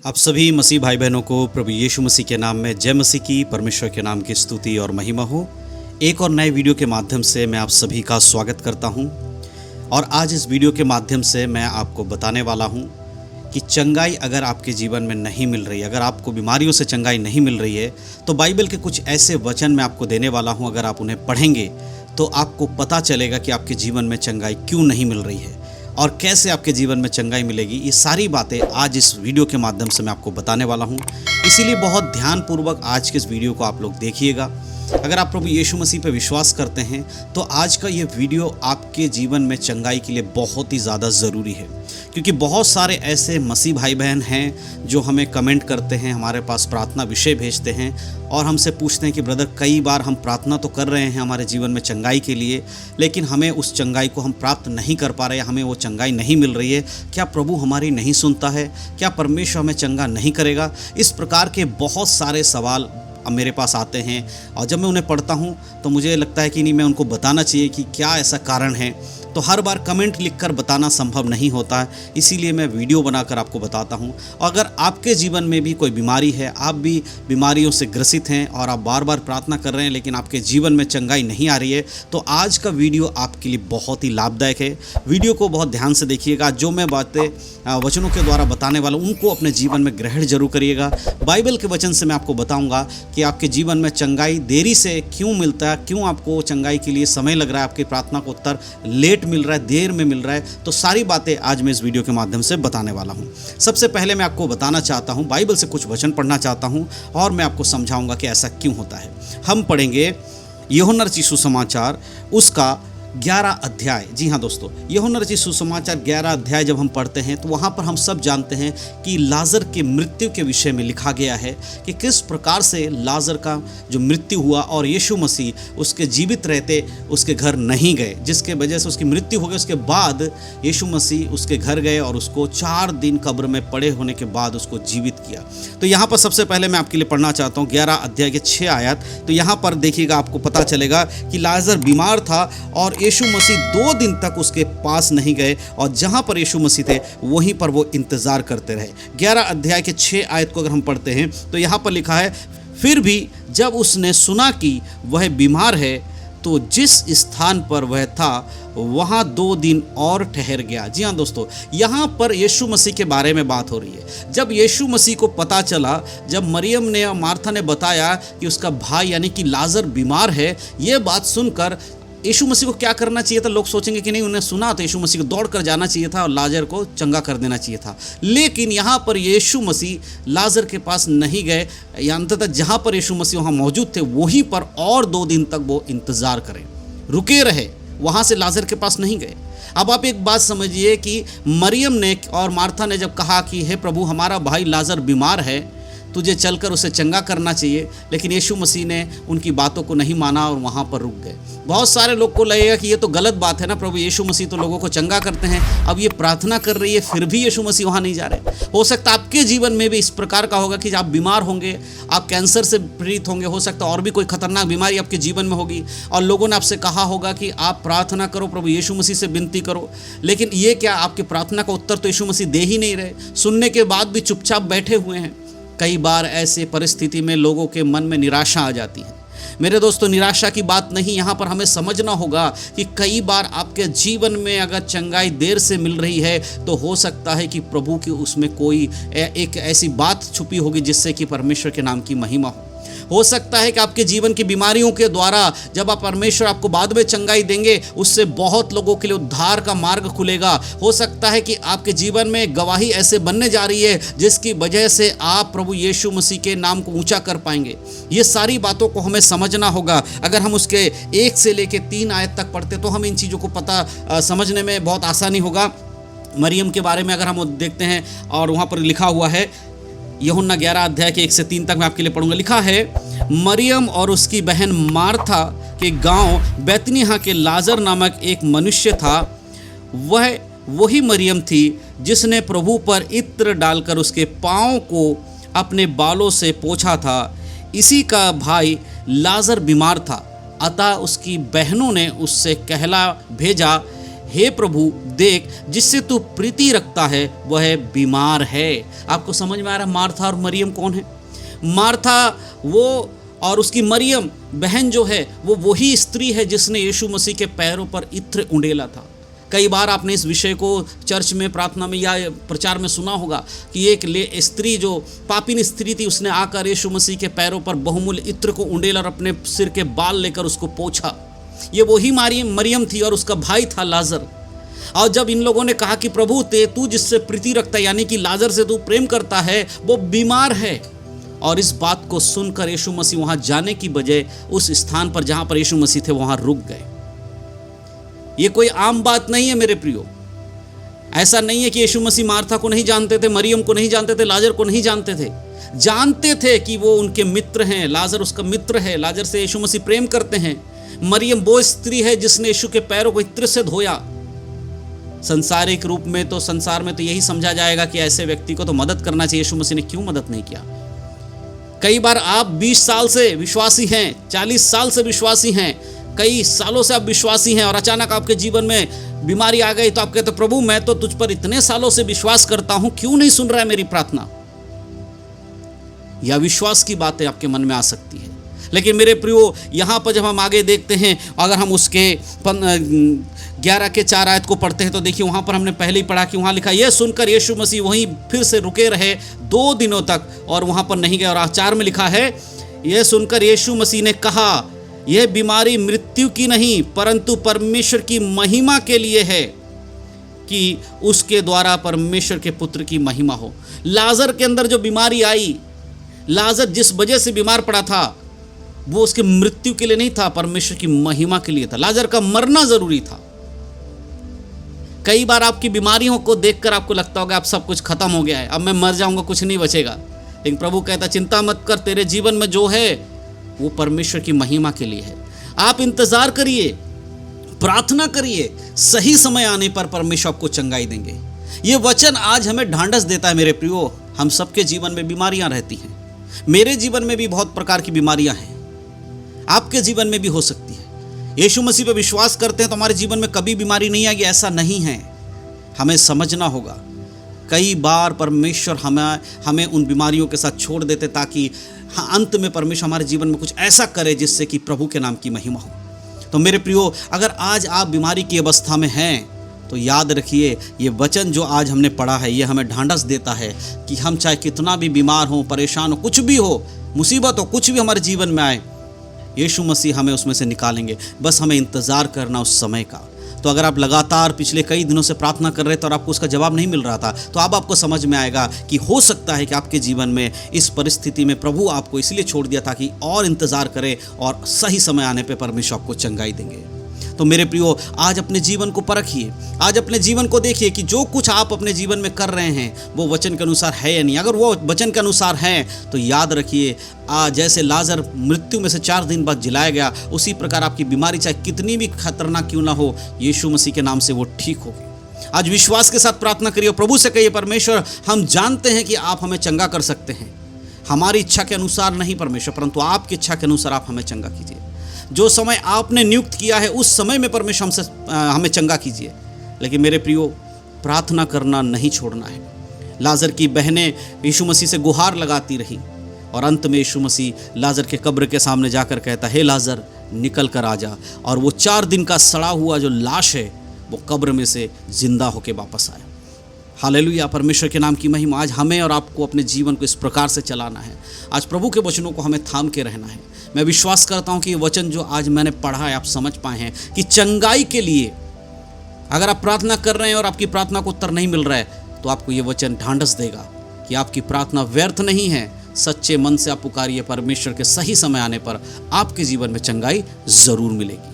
आप सभी मसीह भाई बहनों को प्रभु यीशु मसीह के नाम में जय मसीह की, परमेश्वर के नाम की स्तुति और महिमा हो। एक और नए वीडियो के माध्यम से मैं आप सभी का स्वागत करता हूं। और आज इस वीडियो के माध्यम से मैं आपको बताने वाला हूं कि चंगाई अगर आपके जीवन में नहीं मिल रही, अगर आपको बीमारियों से चंगाई नहीं मिल रही है, तो बाइबल के कुछ ऐसे वचन मैं आपको देने वाला हूं। अगर आप उन्हें पढ़ेंगे तो आपको पता चलेगा कि आपके जीवन में चंगाई क्यों नहीं मिल रही है और कैसे आपके जीवन में चंगाई मिलेगी। ये सारी बातें आज इस वीडियो के माध्यम से मैं आपको बताने वाला हूँ। इसीलिए बहुत ध्यानपूर्वक आज के इस वीडियो को आप लोग देखिएगा। अगर आप प्रभु यीशु मसीह पर विश्वास करते हैं तो आज का ये वीडियो आपके जीवन में चंगाई के लिए बहुत ही ज़्यादा ज़रूरी है, क्योंकि बहुत सारे ऐसे मसीह भाई बहन हैं जो हमें कमेंट करते हैं, हमारे पास प्रार्थना विषय भेजते हैं और हमसे पूछते हैं कि ब्रदर, कई बार हम प्रार्थना तो कर रहे हैं हमारे जीवन में चंगाई के लिए, लेकिन हमें उस चंगाई को हम प्राप्त नहीं कर पा रहे हैं, हमें वो चंगाई नहीं मिल रही है। क्या प्रभु हमारी नहीं सुनता है? क्या परमेश्वर हमें चंगा नहीं करेगा? इस प्रकार के बहुत सारे सवाल अब मेरे पास आते हैं और जब मैं उन्हें पढ़ता हूँ तो मुझे लगता है कि नहीं, मैं उनको बताना चाहिए कि क्या ऐसा कारण है। तो हर बार कमेंट लिखकर बताना संभव नहीं होता है, इसीलिए मैं वीडियो बनाकर आपको बताता हूँ। और अगर आपके जीवन में भी कोई बीमारी है, आप भी बीमारियों से ग्रसित हैं और आप बार बार प्रार्थना कर रहे हैं लेकिन आपके जीवन में चंगाई नहीं आ रही है, तो आज का वीडियो आपके लिए बहुत ही लाभदायक है। वीडियो को बहुत ध्यान से देखिएगा। जो मैं बातें वचनों के द्वारा बताने वाला हूँ उनको अपने जीवन में ग्रहण जरूर करिएगा। बाइबल के वचन से मैं आपको बताऊँगा कि आपके जीवन में चंगाई देरी से क्यों मिलता है, क्यों आपको चंगाई के लिए समय लग रहा है, आपकी प्रार्थना को उत्तर लेट मिल रहा है, देर में मिल रहा है। तो सारी बातें आज मैं इस वीडियो के माध्यम से बताने वाला हूं। सबसे पहले मैं आपको बताना चाहता हूं, बाइबल से कुछ वचन पढ़ना चाहता हूं और मैं आपको समझाऊंगा कि ऐसा क्यों होता है। हम पढ़ेंगे यूहन्ना रचित सुसमाचार उसका 11 अध्याय। जी हाँ दोस्तों, यूहन्ना रचित सुसमाचार 11 अध्याय जब हम पढ़ते हैं तो वहाँ पर हम सब जानते हैं कि लाजर के मृत्यु के विषय में लिखा गया है कि किस प्रकार से लाजर का जो मृत्यु हुआ और यीशु मसीह उसके जीवित रहते उसके घर नहीं गए, जिसके वजह से उसकी मृत्यु हो गई। उसके बाद यीशु मसीह उसके घर गए और उसको 4 दिन कब्र में पड़े होने के बाद उसको जीवित किया। तो यहाँ पर सबसे पहले मैं आपके लिए पढ़ना चाहता हूँ 11 अध्याय के 6 आयत। तो यहाँ पर देखिएगा, आपको पता चलेगा कि लाजर बीमार था और यीशु मसीह 2 दिन तक उसके पास नहीं गए और जहां पर यीशु मसीह थे वहीं पर वो इंतजार करते रहे। 11 अध्याय के 6 आयत को अगर हम पढ़ते हैं तो यहां पर लिखा है, फिर भी जब उसने सुना कि वह बीमार है तो जिस स्थान पर वह था वहाँ 2 दिन और ठहर गया। जी हाँ दोस्तों, यहाँ पर यीशु मसीह के बारे में बात हो रही है। जब यीशु मसीह को पता चला, जब मरियम ने और मार्था ने बताया कि उसका भाई यानी कि लाजर बीमार है, ये बात सुनकर यीशु मसीह को क्या करना चाहिए था? लोग सोचेंगे कि नहीं, उन्हें सुना तो यीशु मसीह को दौड़ कर जाना चाहिए था और लाजर को चंगा कर देना चाहिए था। लेकिन यहाँ पर यीशु मसीह लाजर के पास नहीं गए, या अंततः जहाँ पर यीशु मसीह वहाँ मौजूद थे वहीं पर और 2 दिन तक वो इंतज़ार करें, रुके रहे, वहाँ से लाजर के पास नहीं गए। अब आप एक बात समझिए कि मरियम ने और मार्था ने जब कहा कि हे प्रभु, हमारा भाई लाजर बीमार है, तुझे चलकर उसे चंगा करना चाहिए, लेकिन यीशु मसीह ने उनकी बातों को नहीं माना और वहाँ पर रुक गए। बहुत सारे लोग को लगेगा कि ये तो गलत बात है ना, प्रभु यीशु मसीह तो लोगों को चंगा करते हैं, अब ये प्रार्थना कर रही है फिर भी यीशु मसीह वहाँ नहीं जा रहे। हो सकता है आपके जीवन में भी इस प्रकार का होगा कि आप बीमार होंगे, आप कैंसर से पीड़ित होंगे, हो सकता है और भी कोई खतरनाक बीमारी आपके जीवन में होगी और लोगों ने आपसे कहा होगा कि आप प्रार्थना करो, प्रभु यीशु मसीह से विनती करो, लेकिन ये क्या, आपकी प्रार्थना का उत्तर तो यीशु मसीह दे ही नहीं रहे, सुनने के बाद भी चुपचाप बैठे हुए हैं। कई बार ऐसे परिस्थिति में लोगों के मन में निराशा आ जाती है। मेरे दोस्तों, निराशा की बात नहीं, यहाँ पर हमें समझना होगा कि कई बार आपके जीवन में अगर चंगाई देर से मिल रही है तो हो सकता है कि प्रभु की उसमें कोई एक ऐसी बात छुपी होगी जिससे कि परमेश्वर के नाम की महिमा हो सकता है कि आपके जीवन की बीमारियों के द्वारा जब आप परमेश्वर आपको बाद में चंगाई देंगे, उससे बहुत लोगों के लिए उद्धार का मार्ग खुलेगा। हो सकता है कि आपके जीवन में गवाही ऐसे बनने जा रही है जिसकी वजह से आप प्रभु यीशु मसीह के नाम को ऊंचा कर पाएंगे। ये सारी बातों को हमें समझना होगा। अगर हम उसके 1 से लेकर 3 आयत तक पढ़ते तो हम इन चीज़ों को पता समझने में बहुत आसानी होगा। मरियम के बारे में अगर हम देखते हैं और वहाँ पर लिखा हुआ है, यूहन्ना 11 अध्याय के 1 से 3 तक मैं आपके लिए पढ़ूंगा। लिखा है, मरियम और उसकी बहन मार्था के गांव बैतनिय्याह के लाजर नामक एक मनुष्य था। वह वही मरियम थी जिसने प्रभु पर इत्र डालकर उसके पाँव को अपने बालों से पोंछा था। इसी का भाई लाजर बीमार था, अतः उसकी बहनों ने उससे कहला भेजा, हे प्रभु देख, जिससे तू प्रीति रखता है वह बीमार है। आपको समझ में आ रहा है मार्था और मरियम कौन है? मार्था वो और उसकी मरियम बहन जो है वो वही स्त्री है जिसने यीशु मसीह के पैरों पर इत्र उंडेला था। कई बार आपने इस विषय को चर्च में, प्रार्थना में या प्रचार में सुना होगा कि एक स्त्री जो पापिन स्त्री थी, उसने आकर यीशु मसीह के पैरों पर बहुमूल्य इत्र को उंडेला और अपने सिर के बाल लेकर उसको पोंछा। ये वही मरियम थी और उसका भाई था लाजर। और जब इन लोगों ने कहा कि प्रभु तू जिससे प्रीति रखता है, यानी कि लाजर से तू प्रेम करता है, वो बीमार है, और इस बात को सुनकर यीशु मसीह वहां जाने की बजाय उस स्थान पर जहां पर यीशु मसीह थे वहां रुक गए। ये कोई आम बात नहीं है मेरे प्रियो। ऐसा नहीं है कि यीशु मसीह मार्था को नहीं जानते थे, मरियम को नहीं जानते थे, लाजर को नहीं जानते थे। जानते थे कि वो उनके मित्र हैं, लाजर उसका मित्र है, लाजर से यीशु मसीह प्रेम करते हैं। मरियम वो स्त्री है जिसने यीशु के पैरों को इत्र से धोया। संसारिक रूप में तो, संसार में तो यही समझा जाएगा कि ऐसे व्यक्ति को तो मदद करना चाहिए, यीशु मसीह ने क्यों मदद नहीं किया। कई बार आप 20 साल से विश्वासी हैं, 40 साल से विश्वासी हैं, कई सालों से आप विश्वासी हैं और अचानक आपके जीवन में बीमारी आ गई तो आप कहते प्रभु मैं तो तुझ पर इतने सालों से विश्वास करता हूं, क्यों नहीं सुन रहा है मेरी प्रार्थना। यह विश्वास की बातें आपके मन में आ सकती है। लेकिन मेरे प्रियो, यहां पर जब हम आगे देखते हैं, अगर हम उसके 11 के 4 आयत को पढ़ते हैं तो देखिए वहां पर हमने पहले ही पढ़ा कि वहां लिखा, यह सुनकर यीशु मसीह वहीं फिर से रुके रहे 2 दिनों तक और वहां पर नहीं गए। और 4 में लिखा है, यह सुनकर यीशु मसीह ने कहा, यह बीमारी मृत्यु की नहीं परंतु परमेश्वर की महिमा के लिए है, कि उसके द्वारा परमेश्वर के पुत्र की महिमा हो। लाजर के अंदर जो बीमारी आई, लाजर जिस वजह से बीमार पड़ा था, वो उसके मृत्यु के लिए नहीं था, परमेश्वर की महिमा के लिए था। लाजर का मरना जरूरी था। कई बार आपकी बीमारियों को देखकर आपको लगता होगा अब सब कुछ खत्म हो गया है, अब मैं मर जाऊंगा, कुछ नहीं बचेगा। लेकिन प्रभु कहता चिंता मत कर, तेरे जीवन में जो है वो परमेश्वर की महिमा के लिए है। आप इंतजार करिए, प्रार्थना करिए, सही समय आने पर परमेश्वर आपको चंगाई देंगे। ये वचन आज हमें ढांढस देता है मेरे प्रियो। हम सबके जीवन में बीमारियां रहती हैं, मेरे जीवन में भी बहुत प्रकार की बीमारियां हैं, आपके जीवन में भी हो सकती है। यीशु मसीह पे विश्वास करते हैं तो हमारे जीवन में कभी बीमारी नहीं आएगी, ऐसा नहीं है। हमें समझना होगा, कई बार परमेश्वर हमें उन बीमारियों के साथ छोड़ देते ताकि अंत में परमेश्वर हमारे जीवन में कुछ ऐसा करे जिससे कि प्रभु के नाम की महिमा हो। तो मेरे प्रियो, अगर आज आप बीमारी की अवस्था में हैं तो याद रखिए, ये वचन जो आज हमने पढ़ा है ये हमें ढांढस देता है कि हम चाहे कितना भी बीमार हो, परेशान हो, कुछ भी हो, मुसीबत हो, कुछ भी हमारे जीवन में आए, यीशु मसीह हमें उसमें से निकालेंगे। बस हमें इंतज़ार करना उस समय का। तो अगर आप लगातार पिछले कई दिनों से प्रार्थना कर रहे थे और आपको उसका जवाब नहीं मिल रहा था, तो अब आपको समझ में आएगा कि हो सकता है कि आपके जीवन में इस परिस्थिति में प्रभु आपको इसलिए छोड़ दिया ताकि और इंतज़ार करें और सही समय आने पर परमेश्वर आपको चंगाई देंगे। तो मेरे प्रियो, आज अपने जीवन को परखिए, आज अपने जीवन को देखिए कि जो कुछ आप अपने जीवन में कर रहे हैं वो वचन के अनुसार है या नहीं। अगर वो वचन के अनुसार है तो याद रखिए, जैसे लाजर मृत्यु में से 4 दिन बाद जिलाया गया, उसी प्रकार आपकी बीमारी चाहे कितनी भी खतरनाक क्यों ना हो, यीशु मसीह के नाम से वो ठीक होगी। आज विश्वास के साथ प्रार्थना करिए, प्रभु से कहिए, परमेश्वर हम जानते हैं कि आप हमें चंगा कर सकते हैं, हमारी इच्छा के अनुसार नहीं परमेश्वर, परंतु आपकी इच्छा के अनुसार आप हमें चंगा कीजिए। जो समय आपने नियुक्त किया है उस समय में परमेश्वर हमें चंगा कीजिए। लेकिन मेरे प्रियो, प्रार्थना करना नहीं छोड़ना है। लाजर की बहनें यीशु मसीह से गुहार लगाती रही और अंत में यीशु मसीह लाजर के कब्र के सामने जाकर कहता, हे लाजर निकल कर आ जा। और वो 4 दिन का सड़ा हुआ जो लाश है वो कब्र में से जिंदा होकर वापस आया। हालेलुया, परमेश्वर के नाम की महिमा। आज हमें और आपको अपने जीवन को इस प्रकार से चलाना है। आज प्रभु के वचनों को हमें थाम के रहना है। मैं विश्वास करता हूं कि ये वचन जो आज मैंने पढ़ा है आप समझ पाए हैं कि चंगाई के लिए अगर आप प्रार्थना कर रहे हैं और आपकी प्रार्थना को उत्तर नहीं मिल रहा है तो आपको ये वचन ढांढस देगा कि आपकी प्रार्थना व्यर्थ नहीं है। सच्चे मन से आप पुकारिए, परमेश्वर के सही समय आने पर आपके जीवन में चंगाई जरूर मिलेगी।